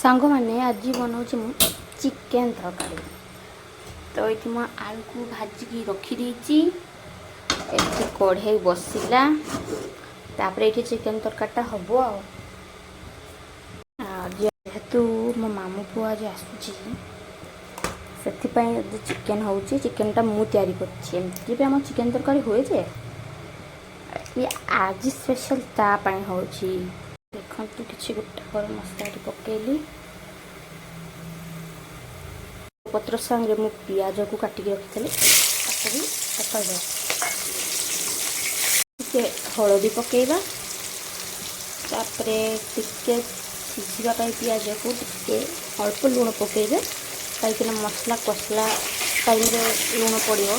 सांग मैंने आज बनाऊँ चिकेन तरकारी। तो ये मैं आलू को भाजिकी रखीदी कढ़ई बसिला ये चिकेन तरकारीटा हम जेहेतु मो मामू पु आज आसूची से चिकेन हो चिकेनटा मु तैयारी करमती आम चिकेन तरकारी हुए जे ये आज स्पेशल तापाई हो देखु किसी गोटे गरम मसला पकेली पत्र संगे मु पियाज को काटिक रखी टे हलदी पकेबा टिके सिझापी पियाज को टे अल्प लुण पकेबे कहीं मसला कसला टाइम लुण पड़ो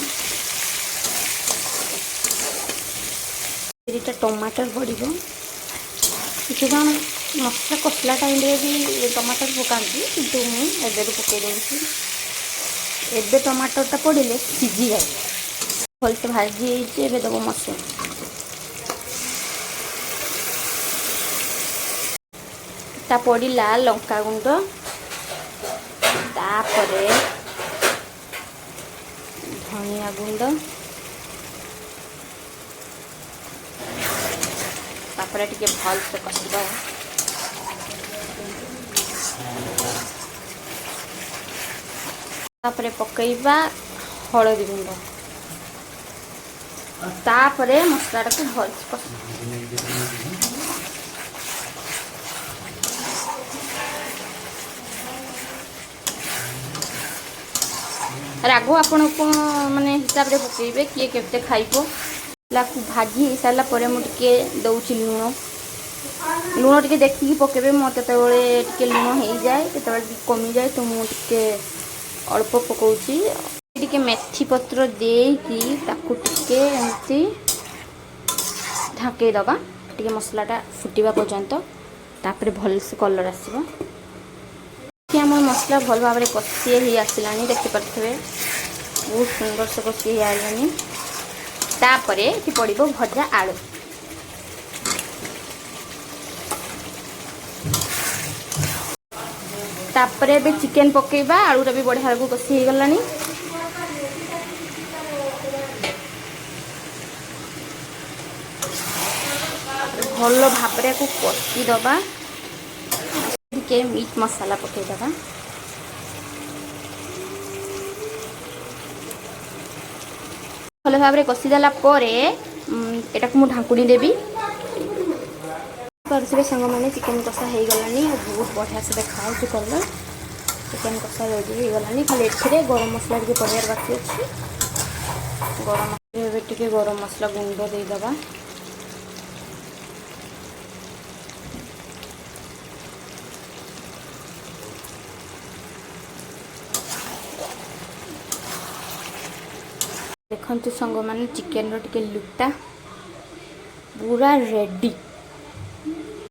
दुईटा टमाटर पड़ो किसी जन मसला कसला टाइम भी टमाटर पकाती किंतु मुझे पकई दूसरी एबे टमाटरटा पड़े सीझी जाए भलसे भाजी एबे दब मसला ता पड़ा लंका गुंड तापरे धनिया गुंड तापरे टिके भल से कषिद तापरे पकईबा हलदी गुंड तापरे मसलाटा को भल से राग आपण को माने हिसाब रे पकेबे किए केते खाइबो लाकू भाजी साला परे मु टिके दउची लुण लुण टिके देखि पकेबे मते तबेले टिके लुण हे जाए तबेले कमी जाए तो मु टिके अल्प पकाउची टिके मेथी पत्र देकी ताकू टिके एमती ढाके दबा टिके मसलाटा फुटिबा पर्यंत तापरे भल से कलर आसीबो आम मसला भल भाव में कषी ही आसला देखिपे बहुत सुंदर से कषी आलानी तापर ये पड़ो भजा आलू तापर ए चिकेन पकेबा आलूटा भी बढ़िया को कषी हो गलानी भल भाव को कषी दबा के मीट मसाला पकईदबा भल भाव में कषीदेला यहाँ को ढाकुणी देवी पारे सांग मैंने चिकेन कषा हो गलानी बहुत बढ़िया से देखा कलर चिकेन कषा रेडी हो गलानी खाली ए गरम मसला टे पड़ार बाकी अच्छे गरम मसला गुंड देदबा देखु सांग मैंने चिकेन टिके लुकटा पूरा रेडी।